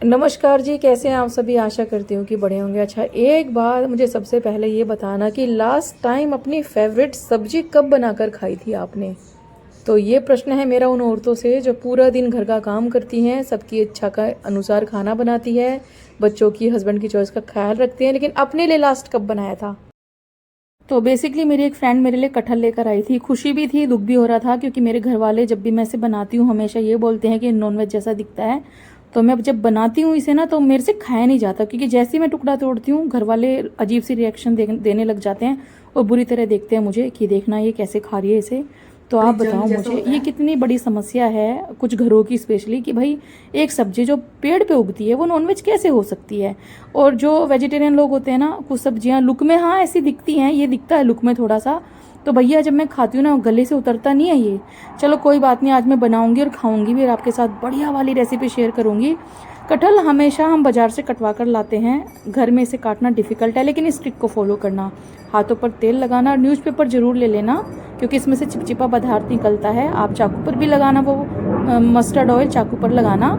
नमस्कार जी, कैसे हैं आप सभी। आशा करती हूँ कि बड़े होंगे। अच्छा, एक बार मुझे सबसे पहले ये बताना कि लास्ट टाइम अपनी फेवरेट सब्जी कब बनाकर खाई थी आपने। तो ये प्रश्न है मेरा उन औरतों से जो पूरा दिन घर का काम करती हैं, सबकी इच्छा का अनुसार खाना बनाती है, बच्चों की, हस्बैंड की चॉइस का ख्याल रखती हैं, लेकिन अपने लिए लास्ट कब बनाया था। तो बेसिकली मेरी एक फ्रेंड मेरे लिए कटहल लेकर आई थी। खुशी भी थी, दुख भी हो रहा था, क्योंकि मेरे घर वाले जब भी मैं इसे बनाती हूँ हमेशा ये बोलते हैं कि नॉनवेज जैसा दिखता है। तो मैं जब बनाती हूँ इसे ना, तो मेरे से खाया नहीं जाता, क्योंकि जैसे ही मैं टुकड़ा तोड़ती हूँ घर वाले अजीब सी रिएक्शन देने लग जाते हैं और बुरी तरह देखते हैं मुझे कि देखना ये कैसे खा रही है इसे। तो आप बताओ मुझे ये कितनी बड़ी समस्या है कुछ घरों की, स्पेशली कि भाई एक सब्जी जो पेड़ पे उगती है वो नॉनवेज कैसे हो सकती है। और जो वेजिटेरियन लोग होते हैं ना, कुछ सब्जियां लुक में हाँ ऐसी दिखती हैं, ये दिखता है लुक में थोड़ा सा, तो भैया जब मैं खाती हूँ ना गले से उतरता नहीं है ये। चलो कोई बात नहीं, आज मैं बनाऊंगी और खाऊंगी भी और आपके साथ बढ़िया वाली रेसिपी शेयर करूंगी। कटहल हमेशा हम बाजार से कटवा कर लाते हैं, घर में इसे काटना डिफिकल्ट है, लेकिन इस ट्रिक को फॉलो करना, हाथों पर तेल लगाना और न्यूज़पेपर जरूर ले लेना, क्योंकि इसमें से चिपचिपा पदार्थ निकलता है। आप चाकू पर भी लगाना, वो मस्टर्ड ऑयल चाकू पर लगाना।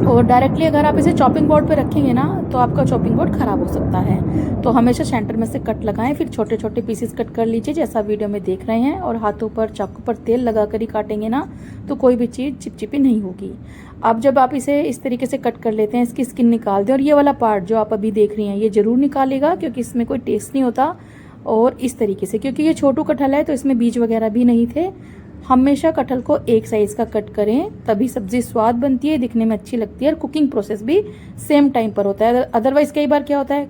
और डायरेक्टली अगर आप इसे चॉपिंग बोर्ड पे रखेंगे ना तो आपका चॉपिंग बोर्ड खराब हो सकता है। तो हमेशा सेंटर में से कट लगाएं, फिर छोटे छोटे पीसेस कट कर लीजिए जैसा वीडियो में देख रहे हैं, और हाथों पर चाकू पर तेल लगा कर ही काटेंगे ना तो कोई भी चीज़ चिपचिपी नहीं होगी। अब जब आप इसे इस तरीके से कट कर लेते हैं, इसकी स्किन निकाल दें, और ये वाला पार्ट जो आप अभी देख रही हैं ये जरूर निकालेगा, क्योंकि इसमें कोई टेस्ट नहीं होता। और इस तरीके से, क्योंकि ये छोटू कटहल है तो इसमें बीज वगैरह भी नहीं थे। हमेशा कटहल को एक साइज का कट करें, तभी सब्जी स्वाद बनती है, दिखने में अच्छी लगती है, और कुकिंग प्रोसेस भी सेम टाइम पर होता है। अदरवाइज कई बार क्या होता है,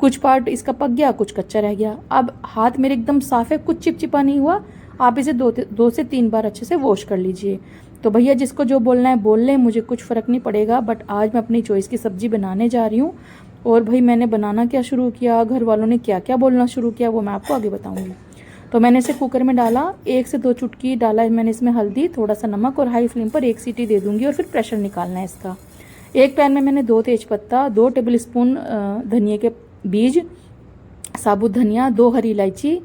कुछ पार्ट इसका पक गया, कुछ कच्चा रह गया। अब हाथ मेरे एकदम साफ है, कुछ चिपचिपा नहीं हुआ। आप इसे दो से तीन बार अच्छे से वॉश कर लीजिए। तो भैया जिसको जो बोलना है बोल लें, मुझे कुछ फर्क नहीं पड़ेगा, बट आज मैं अपनी चॉइस की सब्जी बनाने जा रही हूँ। और भाई मैंने बनाना क्या शुरू किया, घर वालों ने क्या क्या बोलना शुरू किया, वो मैं आपको आगे बताऊंगी। तो मैंने इसे कुकर में डाला, 1 से 2 चुटकी डाला है मैंने इसमें हल्दी, थोड़ा सा नमक, और हाई फ्लेम पर 1 सीटी दे दूंगी और फिर प्रेशर निकालना है इसका। एक पैन में मैंने 2 तेजपत्ता, 2 टेबल स्पून धनिया के बीज, साबुत धनिया, 2 हरी इलायची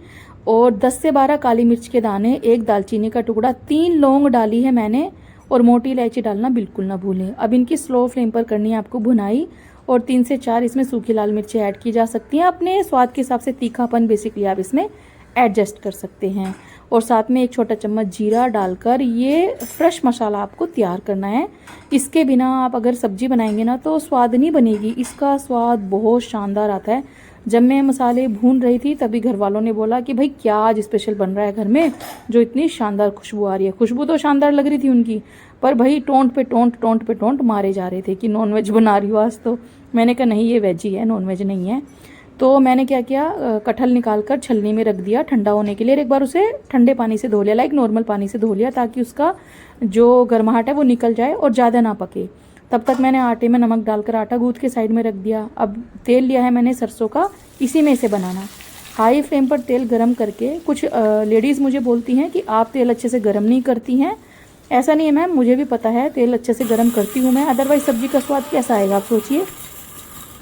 और 10 से 12 काली मिर्च के दाने, 1 दालचीनी का टुकड़ा, 3 लौंग डाली है मैंने, और मोटी इलायची डालना बिल्कुल ना भूलें। अब इनकी स्लो फ्लेम पर करनी है आपको भुनाई, और 3 से 4 इसमें सूखी लाल मिर्चें ऐड की जा सकती हैं। अपने स्वाद के हिसाब से तीखापन बेसिकली आप इसमें एडजस्ट कर सकते हैं। और साथ में 1 छोटा चम्मच जीरा डालकर ये फ्रेश मसाला आपको तैयार करना है। इसके बिना आप अगर सब्जी बनाएंगे ना तो स्वाद नहीं बनेगी, इसका स्वाद बहुत शानदार आता है। जब मैं मसाले भून रही थी तभी घर वालों ने बोला कि भाई क्या आज स्पेशल बन रहा है घर में, जो इतनी शानदार खुशबू आ रही है। खुशबू तो शानदार लग रही थी उनकी, पर भाई टोंट पे टोंट मारे जा रहे थे कि नॉनवेज बना रही हो आज तो। मैंने कहा नहीं, ये वेज ही है, नॉनवेज नहीं है। तो मैंने क्या किया, कटहल निकाल कर छलनी में रख दिया ठंडा होने के लिए, और एक बार उसे ठंडे पानी से धो लिया, लाइक नॉर्मल पानी से धो लिया, ताकि उसका जो गर्माहट है वो निकल जाए और ज़्यादा ना पके। तब तक मैंने आटे में नमक डालकर आटा गूंथ के साइड में रख दिया। अब तेल लिया है मैंने सरसों का, इसी में इसे बनाना। हाई फ्लेम पर तेल गरम करके, कुछ लेडीज़ मुझे बोलती हैं कि आप तेल अच्छे से गरम नहीं करती हैं। ऐसा नहीं है मैम, मुझे भी पता है तेल अच्छे से गरम करती हूँ मैं, अदरवाइज सब्जी का स्वाद कैसा आएगा आप सोचिए।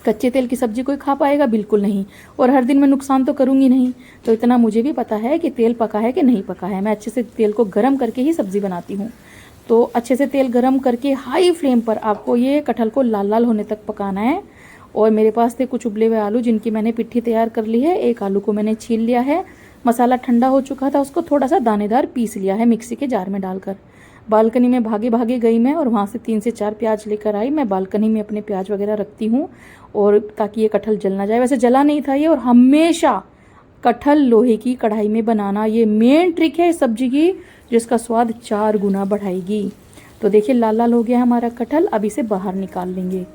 कच्चे तेल की सब्जी कोई खा पाएगा, बिल्कुल नहीं। और हर दिन मैं नुकसान तो करूंगी नहीं, तो इतना मुझे भी पता है कि तेल पका है कि नहीं पका है। मैं अच्छे से तेल को गरम करके ही सब्जी बनाती हूँ। तो अच्छे से तेल गरम करके हाई फ्लेम पर आपको ये कटहल को लाल लाल होने तक पकाना है। और मेरे पास थे कुछ उबले हुए आलू, जिनकी मैंने पिट्ठी तैयार कर ली है। 1 आलू को मैंने छील लिया है। मसाला ठंडा हो चुका था, उसको थोड़ा सा दानेदार पीस लिया है मिक्सी के जार में डालकर। बालकनी में भागे भागे गई मैं, और वहाँ से 3 से 4 प्याज लेकर आई। मैं बालकनी में अपने प्याज वगैरह रखती हूँ, और ताकि ये कटहल जल ना जाए। वैसे जला नहीं था ये। और हमेशा कटहल लोहे की कढ़ाई में बनाना, ये मेन ट्रिक है इस सब्जी की, जिसका स्वाद 4 गुना बढ़ाएगी। तो देखिए लाल लाल हो गया हमारा कटहल। अब इसे बाहर निकाल लेंगे।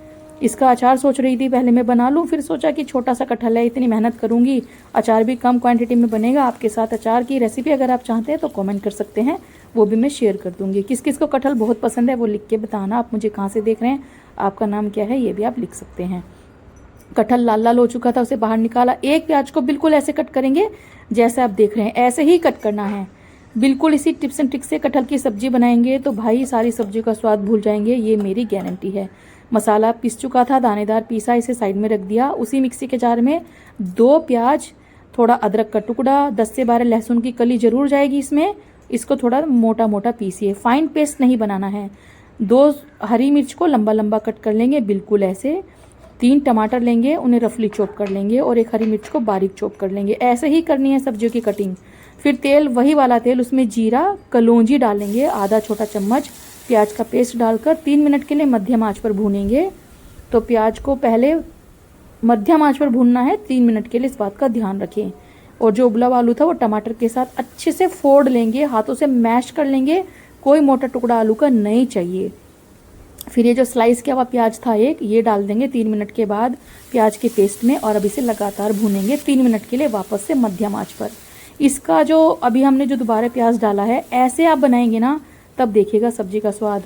इसका अचार सोच रही थी पहले मैं बना लूँ, फिर सोचा कि छोटा सा कटहल है, इतनी मेहनत करूँगी, अचार भी कम क्वांटिटी में बनेगा। आपके साथ अचार की रेसिपी अगर आप चाहते हैं तो कमेंट कर सकते हैं, वो भी मैं शेयर कर दूँगी। किस किस को कटहल बहुत पसंद है वो लिख के बताना। आप मुझे कहाँ से देख रहे हैं, आपका नाम क्या है, ये भी आप लिख सकते हैं। कटहल लाल लाल हो चुका था, उसे बाहर निकाला। 1 प्याज को बिल्कुल ऐसे कट करेंगे जैसे आप देख रहे हैं, ऐसे ही कट करना है। बिल्कुल इसी टिप्स एंड ट्रिक्स से कटहल की सब्जी बनाएंगे तो भाई सारी सब्जी का स्वाद भूल जाएंगे, ये मेरी गारंटी है। मसाला पीस चुका था, दानेदार पीसा, इसे साइड में रख दिया। उसी मिक्सी के जार में 2 प्याज, थोड़ा अदरक का टुकड़ा, 10 से 12 लहसुन की कली जरूर जाएगी इसमें। इसको थोड़ा मोटा मोटा पीसिए, फाइन पेस्ट नहीं बनाना है। 2 हरी मिर्च को लंबा लंबा कट कर लेंगे बिल्कुल ऐसे। 3 टमाटर लेंगे, उन्हें रफली चॉप कर लेंगे और एक हरी मिर्च को बारीक चॉप कर लेंगे। ऐसे ही करनी है सब्जियों की कटिंग। फिर तेल, वही वाला तेल, उसमें जीरा कलौंजी डालेंगे आधा छोटा चम्मच। प्याज का पेस्ट डालकर 3 मिनट के लिए मध्यम आंच पर भूनेंगे। तो प्याज को पहले मध्यम आंच पर भूनना है 3 मिनट के लिए, इस बात का ध्यान रखें। और जो उबला हुआ आलू था वो टमाटर के साथ अच्छे से फोड़ लेंगे, हाथों से मैश कर लेंगे, कोई मोटा टुकड़ा आलू का नहीं चाहिए। फिर ये जो स्लाइस किया हुआ प्याज था एक, ये डाल देंगे 3 मिनट के बाद प्याज के पेस्ट में, और अब इसे लगातार भूनेंगे 3 मिनट के लिए वापस से मध्यम आंच पर। इसका जो अभी हमने जो दोबारा प्याज डाला है, ऐसे आप बनाएंगे ना, तब देखिएगा सब्जी का स्वाद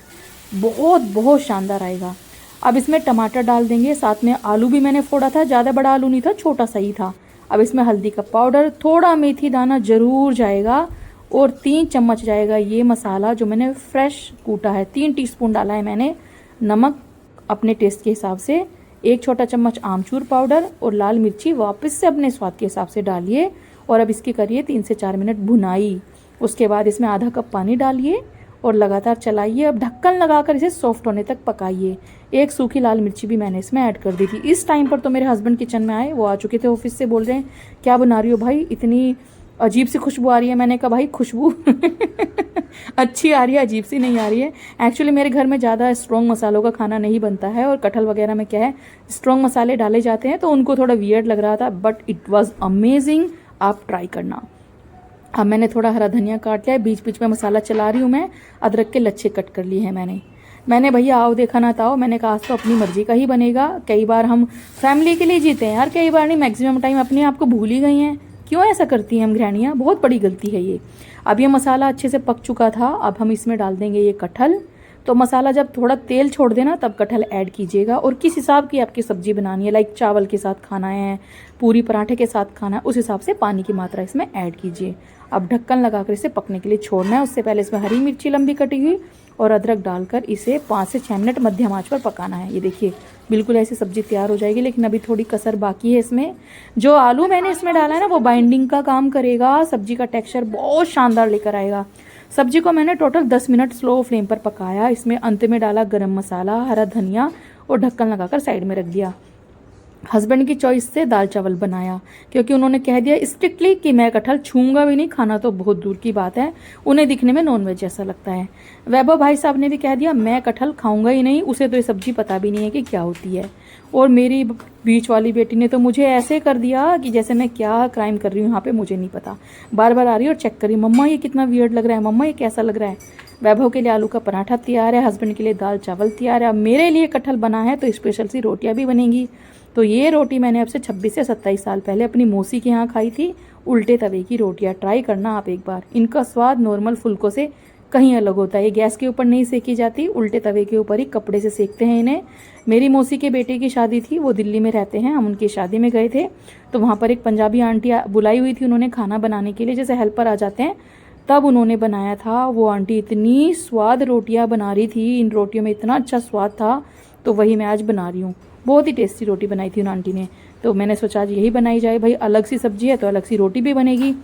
बहुत बहुत शानदार आएगा। अब इसमें टमाटर डाल देंगे, साथ में आलू भी मैंने फोड़ा था, ज़्यादा बड़ा आलू नहीं था, छोटा सा ही था। अब इसमें हल्दी का पाउडर, थोड़ा मेथी दाना जरूर जाएगा, और 3 चम्मच जाएगा ये मसाला जो मैंने फ्रेश कूटा है। 3 टीस्पून डाला है मैंने। नमक अपने टेस्ट के हिसाब से, 1 छोटा चम्मच आमचूर पाउडर, और लाल मिर्ची वापस से अपने स्वाद के हिसाब से डालिए। और अब इसकी करिए 3 से 4 मिनट भुनाई। उसके बाद इसमें आधा कप पानी डालिए और लगातार चलाइए। अब ढक्कन लगाकर इसे सॉफ्ट होने तक पकाइए। 1 सूखी लाल मिर्ची भी मैंने इसमें ऐड कर दी थी। इस टाइम पर तो मेरे हस्बैंड किचन में आए, वो आ चुके थे ऑफिस से, बोल रहे हैं क्या बना रही हो भाई, इतनी अजीब सी खुशबू आ रही है। मैंने कहा भाई खुशबू अच्छी आ रही है, अजीब सी नहीं आ रही है। एक्चुअली मेरे घर में ज़्यादा स्ट्रॉन्ग मसालों का खाना नहीं बनता है, और कटहल वगैरह में क्या है स्ट्रॉन्ग मसाले डाले जाते हैं, तो उनको थोड़ा वियर्ड लग रहा था, बट इट वॉज अमेजिंग। आप ट्राई करना। अब मैंने थोड़ा हरा धनिया काट लिया है, बीच बीच में मसाला चला रही हूँ मैं। अदरक के लच्छे कट कर लिए हैं मैंने भैया आओ देखा ना ताओ, मैंने कहा आज तो अपनी मर्जी का ही बनेगा। कई बार हम फैमिली के लिए जीते हैं यार, कई बार नहीं, मैक्सिमम टाइम अपने आप को भूल ही गई हैं। क्यों ऐसा करती हैं हम गृहणियाँ, बहुत बड़ी गलती है ये। अब ये मसाला अच्छे से पक चुका था, अब हम इसमें डाल देंगे ये कटहल। तो मसाला जब थोड़ा तेल छोड़ देना तब कटहल ऐड कीजिएगा, और किस हिसाब की आपकी सब्जी बनानी है, लाइक चावल के साथ खाना है, पूरी पराठे के साथ खाना है, उस हिसाब से पानी की मात्रा इसमें ऐड कीजिए। अब ढक्कन लगाकर इसे पकने के लिए छोड़ना है। उससे पहले इसमें हरी मिर्ची लंबी कटी हुई और अदरक डालकर इसे 5 से 6 मिनट मध्यम आंच पर पकाना है। ये देखिए बिल्कुल ऐसी सब्जी तैयार हो जाएगी, लेकिन अभी थोड़ी कसर बाकी है इसमें। जो आलू मैंने इसमें डाला है ना, वो बाइंडिंग का काम करेगा, सब्जी का टेक्सचर बहुत शानदार लेकर आएगा। सब्जी को मैंने टोटल 10 मिनट स्लो फ्लेम पर पकाया। इसमें अंत में डाला गरम मसाला, हरा धनिया, और ढक्कन लगाकर साइड में रख दिया। हस्बैंड की चॉइस से दाल चावल बनाया, क्योंकि उन्होंने कह दिया स्ट्रिक्टली कि मैं कटहल छूंगा भी नहीं, खाना तो बहुत दूर की बात है, उन्हें दिखने में नॉनवेज जैसा लगता है। वैभव भाई साहब ने भी कह दिया मैं कटहल खाऊंगा ही नहीं, उसे तो ये सब्जी पता भी नहीं है कि क्या होती है। और मेरी बीच वाली बेटी ने तो मुझे ऐसे कर दिया कि जैसे मैं क्या क्राइम कर रही हूँ यहाँ पे, मुझे नहीं पता। बार बार आ रही है और चेक करी, मम्मा ये कितना वियर्ड लग रहा है, मम्मा ये कैसा लग रहा है। वैभव के लिए आलू का पराठा तैयार है, हस्बैंड के लिए दाल चावल तैयार है। अब मेरे लिए कटहल बना है तो स्पेशल सी रोटियां भी बनेंगी। तो ये रोटी मैंने अब से 26 से 27 साल पहले अपनी मौसी के यहाँ खाई थी, उल्टे तवे की रोटियां। ट्राई करना आप एक बार, इनका स्वाद नॉर्मल फुल्कों से कहीं अलग होता है। ये गैस के ऊपर नहीं सेकी जाती, उल्टे तवे के ऊपर ही कपड़े से सेकते हैं इन्हें। मेरी मौसी के बेटे की शादी थी, वो दिल्ली में रहते हैं, हम उनकी शादी में गए थे, तो वहाँ पर एक पंजाबी आंटी बुलाई हुई थी उन्होंने खाना बनाने के लिए, जैसे हेल्पर आ जाते हैं, तब उन्होंने बनाया था। वो आंटी इतनी स्वाद रोटियां बना रही थी, इन रोटियों में इतना अच्छा स्वाद था, तो वही मैं आज बना रही हूँ। बहुत ही टेस्टी रोटी बनाई थी उन आंटी ने, तो मैंने सोचा आज यही बनाई जाए। भाई अलग सी सब्जी है तो अलग सी रोटी भी बनेगी।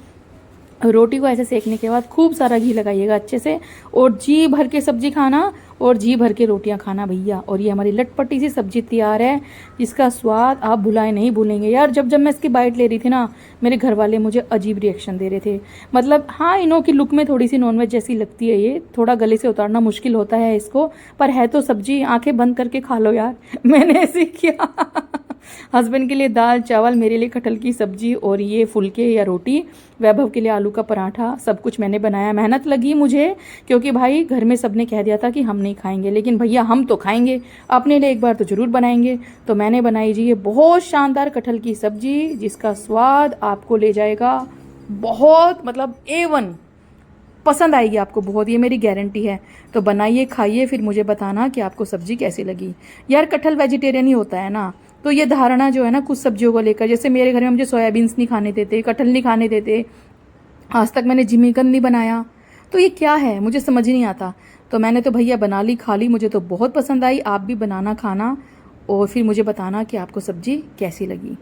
रोटी को ऐसे सेकने के बाद खूब सारा घी लगाइएगा अच्छे से, और जी भर के सब्जी खाना और जी भर के रोटियां खाना भैया। और ये हमारी लटपटी सी सब्जी तैयार है, जिसका स्वाद आप भुलाए नहीं भूलेंगे यार। जब जब मैं इसकी बाइट ले रही थी ना, मेरे घर वाले मुझे अजीब रिएक्शन दे रहे थे। मतलब हाँ, इनों की लुक में थोड़ी सी नॉनवेज जैसी लगती है, ये थोड़ा गले से उतारना मुश्किल होता है इसको, पर है तो सब्जी, आंखें बंद करके खा लो यार। मैंने ऐसे किया। हस्बैंड के लिए दाल चावल, मेरे लिए कटहल की सब्जी, और ये फुलके या रोटी, वैभव के लिए आलू का पराठा, सब कुछ मैंने बनाया। मेहनत लगी मुझे, क्योंकि भाई घर में सबने कह दिया था कि हम नहीं खाएंगे, लेकिन भैया हम तो खाएंगे, अपने लिए एक बार तो जरूर बनाएंगे। तो मैंने बनाई जी ये बहुत शानदार कटहल की सब्जी, जिसका स्वाद आपको ले जाएगा बहुत, मतलब A1 पसंद आएगी आपको बहुत, ये मेरी गारंटी है। तो बनाइए, खाइए, फिर मुझे बताना कि आपको सब्जी कैसी लगी। यार कटहल वेजिटेरियन ही होता है ना, तो ये धारणा जो है ना कुछ सब्जियों को लेकर, जैसे मेरे घर में मुझे सोयाबीन्स नहीं खाने देते, कटहल नहीं खाने देते, आज तक मैंने जिमीकंद नहीं बनाया, तो ये क्या है मुझे समझ नहीं आता। तो मैंने तो भैया बना ली, खा ली, मुझे तो बहुत पसंद आई। आप भी बनाना, खाना, और फिर मुझे बताना कि आपको सब्जी कैसी लगी।